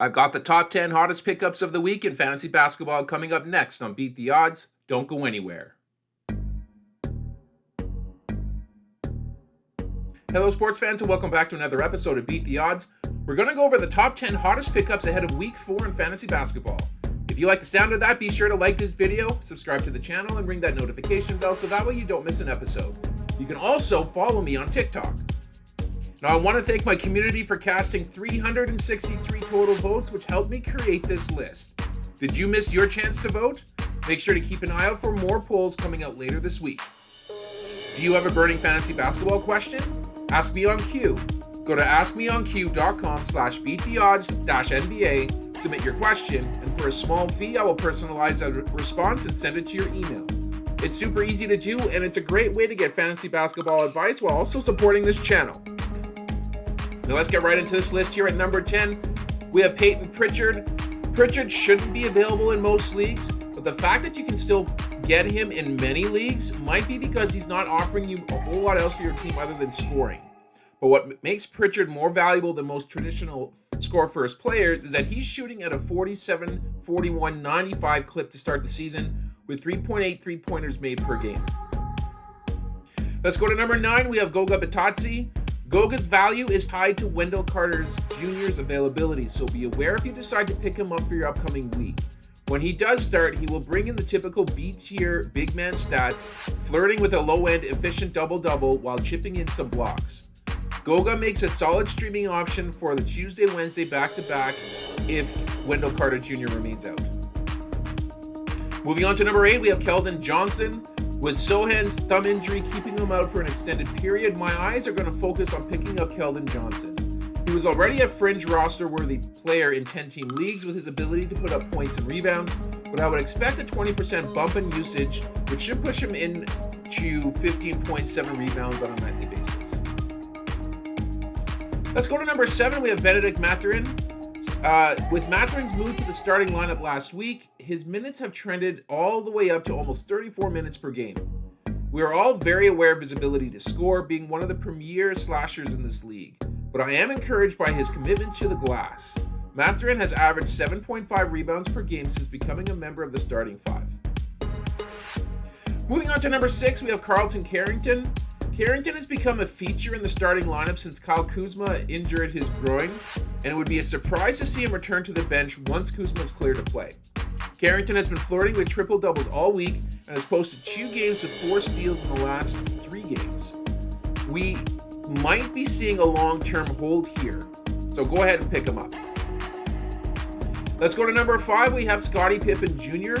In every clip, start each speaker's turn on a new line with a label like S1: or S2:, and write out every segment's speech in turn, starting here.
S1: I've got the top 10 hottest pickups of the week in fantasy basketball coming up next on Beat the Odds. Don't go anywhere. Hello, sports fans, and welcome back to another episode of Beat the Odds. We're going to go over the top 10 hottest pickups ahead of Week 4 in fantasy basketball. If you like the sound of that, be sure to like this video, subscribe to the channel, and ring that notification bell so that way you don't miss an episode. You can also follow me on TikTok. Now, I want to thank my community for casting 363 total votes, which helped me create this list. Did you miss your chance to vote? Make sure to keep an eye out for more polls coming out later this week. Do you have a burning fantasy basketball question? Ask me on Q. Go to askmeonq.com/beattheodds-NBA, submit your question, and for a small fee, I will personalize a response and send it to your email. It's super easy to do, and it's a great way to get fantasy basketball advice while also supporting this channel. Now let's get right into this list here at number 10. We have Peyton Pritchard. Pritchard shouldn't be available in most leagues, but the fact that you can still get him in many leagues might be because he's not offering you a whole lot else for your team other than scoring. But what makes Pritchard more valuable than most traditional score-first players is that he's shooting at a 47, 41, 95 clip to start the season with 3.8 three-pointers made per game. Let's go to number 9. We have Goga Bitadze. Goga's value is tied to Wendell Carter Jr.'s availability, so be aware if you decide to pick him up for your upcoming week. When he does start, he will bring in the typical B-tier big man stats, flirting with a low-end efficient double-double while chipping in some blocks. Goga makes a solid streaming option for the Tuesday-Wednesday back-to-back if Wendell Carter Jr. remains out. Moving on to number 8, we have Keldon Johnson. With Sohan's thumb injury keeping him out for an extended period, my eyes are going to focus on picking up Keldon Johnson. He was already a fringe roster-worthy player in 10-team leagues with his ability to put up points and rebounds, but I would expect a 20% bump in usage, which should push him into 15.7 rebounds on a nightly basis. Let's go to number 7. We have Benedict Mathurin. With Mathurin's move to the starting lineup last week, his minutes have trended all the way up to almost 34 minutes per game. We are all very aware of his ability to score, being one of the premier slashers in this league, but I am encouraged by his commitment to the glass. Mathurin has averaged 7.5 rebounds per game since becoming a member of the starting five. Moving on to number 6, we have Carlton Carrington. Carrington has become a feature in the starting lineup since Kyle Kuzma injured his groin, and it would be a surprise to see him return to the bench once Kuzma is cleared to play. Carrington has been flirting with triple-doubles all week and has posted 2 games with 4 steals in the last 3 games. We might be seeing a long-term hold here, so go ahead and pick him up. Let's go to number 5. We have Scottie Pippen Jr.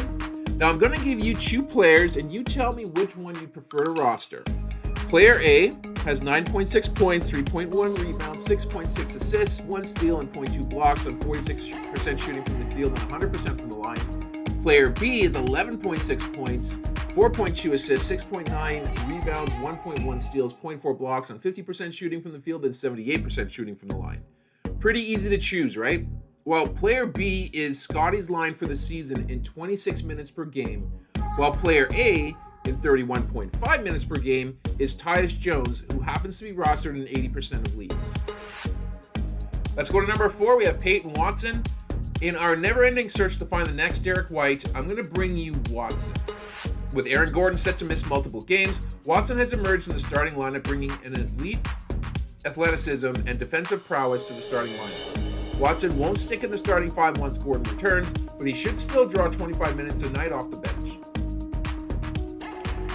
S1: Now I'm going to give you 2 players, and you tell me which one you prefer to roster. Player A has 9.6 points, 3.1 rebounds, 6.6 assists, 1 steal, and 0.2 blocks on 46% shooting from the field and 100% from the line. Player B is 11.6 points, 4.2 assists, 6.9 rebounds, 1.1 steals, 0.4 blocks on 50% shooting from the field and 78% shooting from the line. Pretty easy to choose, right? Well, player B is Scottie's line for the season in 26 minutes per game, while player A in 31.5 minutes per game is Tyus Jones, who happens to be rostered in 80% of leagues. Let's go to number 4. We have Peyton Watson. In our never-ending search to find the next Derek White, I'm going to bring you Watson. With Aaron Gordon set to miss multiple games, Watson has emerged in the starting lineup, bringing an elite athleticism and defensive prowess to the starting lineup. Watson won't stick in the starting 5 once Gordon returns, but he should still draw 25 minutes a night off the bench.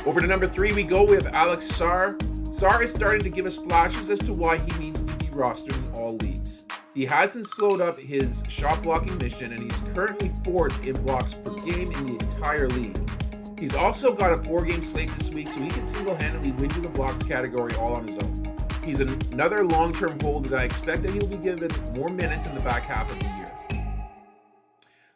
S1: Over to number 3 we go. We have Alex Sarr. Sarr is starting to give us flashes as to why he needs to be rostered in all leagues. He hasn't slowed up his shot blocking mission, and he's currently 4th in blocks per game in the entire league. He's also got a 4-game slate this week, so he can single-handedly win you the blocks category all on his own. He's another long-term hold, as I expect that he'll be given more minutes in the back half of the year.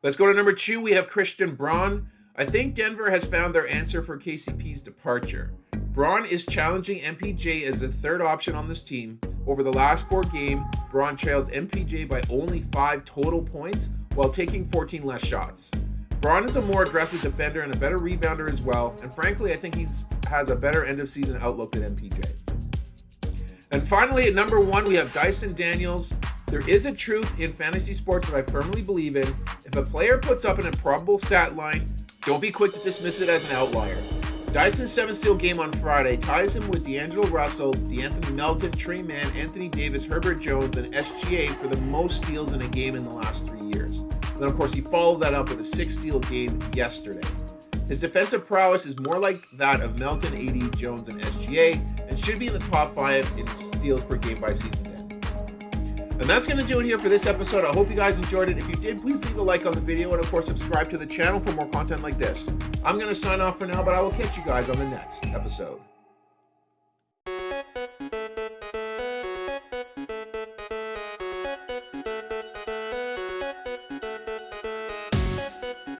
S1: Let's go to number 2. We have Christian Braun. I think Denver has found their answer for KCP's departure. Braun is challenging MPJ as the 3rd option on this team. Over the last 4 games, Braun trails MPJ by only 5 total points while taking 14 less shots. Braun is a more aggressive defender and a better rebounder as well, and frankly, I think he has a better end-of-season outlook than MPJ. And finally, at number 1, we have Dyson Daniels. There is a truth in fantasy sports that I firmly believe in. If a player puts up an improbable stat line, don't be quick to dismiss it as an outlier. Dyson's 7-steal game on Friday ties him with D'Angelo Russell, DeAnthony Melton, Trey Mann, Anthony Davis, Herbert Jones, and SGA for the most steals in a game in the last 3 years. And then, of course, he followed that up with a 6-steal game yesterday. His defensive prowess is more like that of Melton, AD, Jones, and SGA, and should be in the top 5 in steals per game by season's end. And that's going to do it here for this episode. I hope you guys enjoyed it. If you did, please leave a like on the video and, of course, subscribe to the channel for more content like this. I'm going to sign off for now, but I will catch you guys on the next episode.